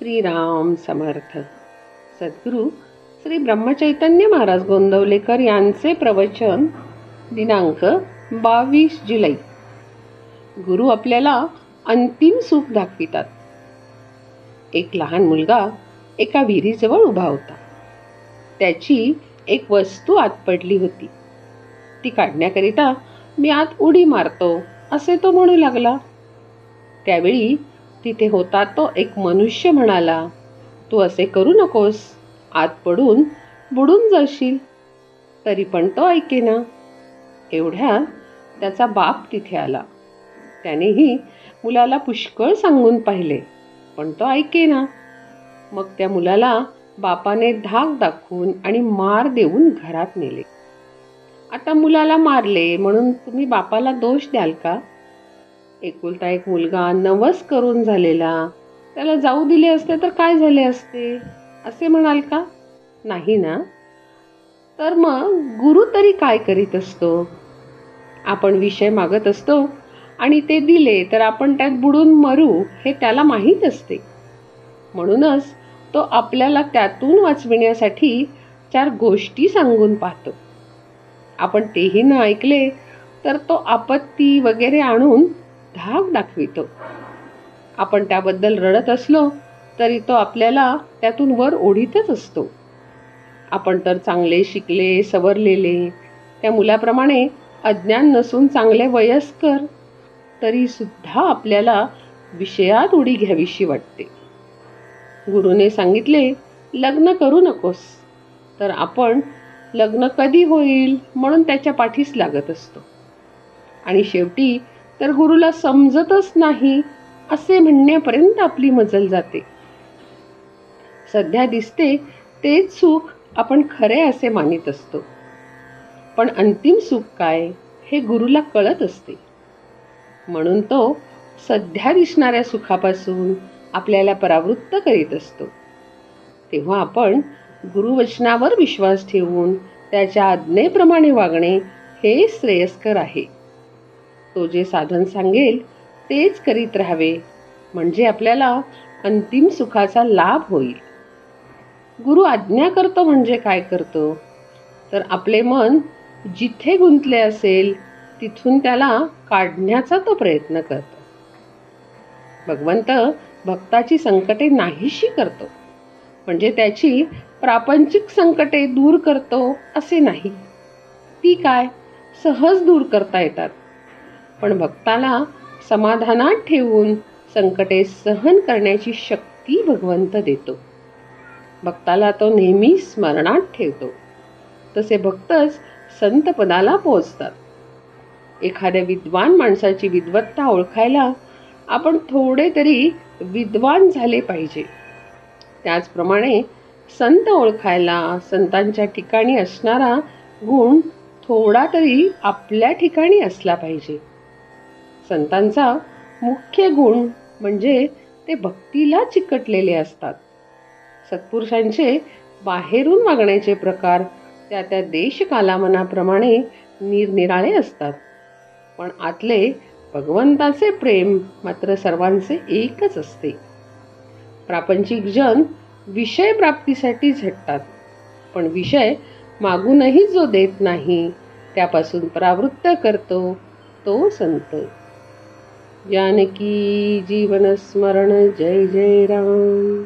श्रीराम समर्थ. सद्गुरू श्री ब्रह्मचैतन्य महाराज गोंदवलेकर यांचे प्रवचन दिनांक 22 जुलै. गुरु आपल्याला अंतिम सुख दाखवितात. एक लहान मुलगा एका विहिरीजवळ उभा होता. त्याची एक वस्तू आत पडली होती. ती काढण्याकरिता मी आत उडी मारतो असे तो म्हणू लागला. त्यावेळी तिथे होता तो एक मनुष्य म्हणाला, तू असे करू नकोस, आत पडून बुडून जाशील. तरी पण तो ऐकेना. एवढ्यात त्याचा बाप तिथे आला. त्यानेही मुलाला पुष्कळ सांगून पाहिले, पण तो ऐकेना. मग त्या मुलाला बापाने धाक दाखवून आणि मार देऊन घरात नेले. आता मुलाला मारले म्हणून तुम्ही बापाला दोष द्याल का? एकुलता एक मुलगा नवस करून झालेला, त्याला जाऊ दिले असते तर काय झाले असते असे म्हणाल का? नाही ना. तर मग गुरु तरी काय करीत असतो? आपण विषय मागत असतो आणि ते दिले तर आपण त्यात बुडून मरू हे त्याला माहीत असते. म्हणूनच तो आपल्याला त्यातून वाचविण्यासाठी 4 गोष्टी सांगून पाहतो. आपण तेही न ऐकले तर तो आपत्ती वगैरे आणून धाक दाखवितो. आपण त्याबद्दल रडत असलो तरी तो आपल्याला त्यातून वर ओढीतच असतो. आपण तर चांगले शिकले सवरलेले, त्या मुलाप्रमाणे अज्ञान नसून चांगले वयस्कर, तरी सुद्धा आपल्याला विषयात उडी घ्यावीशी वाटते. गुरुने सांगितले लग्न करू नकोस, तर आपण लग्न कधी होईल म्हणून त्याच्या पाठीस लागत असतो. आणि शेवटी तर गुरुला समजतच नाही असे म्हणण्यापर्यंत आपली मजल जाते. सध्या दिसते तेच सुख आपण खरे असे मानित असतो, पण अंतिम सुख काय हे गुरुला कळत असते. म्हणून तो सध्या दिसणाऱ्या सुखापासून आपल्याला परावृत्त करीत असतो. तेव्हा आपण गुरुवचनावर विश्वास ठेवून त्याच्या आज्ञेप्रमाणे वागणे हे श्रेयस्कर आहे. तो जे साधन सांगेल तेच करीत राहावे, म्हणजे आपल्याला अंतिम सुखाचा लाभ होईल. गुरु आज्ञा करतो म्हणजे काय करतो? तर आपले मन जिथे गुंतले असेल तिथून त्याला काढण्याचा तो प्रयत्न करतो. भगवंत भक्ताची संकटे नाहीशी करतो, म्हणजे त्याची प्रापंचिक संकटे दूर करतो असे नाही. ती काय सहज दूर करता येतात, पण भक्ताला समाधानात ठेवून संकटे सहन करण्याची शक्ती भगवंत देतो. भक्ताला तो नेहमी स्मरणात ठेवतो. तसे भक्तच संत पदाला पोहोचतात. एखाद्या विद्वान माणसाची विद्वत्ता ओळखायला आपण थोडे तरी विद्वान झाले पाहिजे. त्याचप्रमाणे संत ओळखायला संतांच्या ठिकाणी असणारा गुण थोडा तरी आपल्या ठिकाणी असला पाहिजे. संतांचा मुख्य गुण म्हणजे ते भक्तीला चिकटलेले असतात. सत्पुरुषांचे बाहेरून वागण्याचे प्रकार त्या त्या देश कालामनाप्रमाणे निरनिराळे असतात, पण आतले भगवंताचे प्रेम मात्र सर्वांचे एकच असते. प्रापंचिक जन विषय प्राप्तीसाठी झटतात, पण विषय मागूनही जो देत नाही त्यापासून परावृत्त करतो तो संत. जानकी जीवन स्मरण. जय जय राम.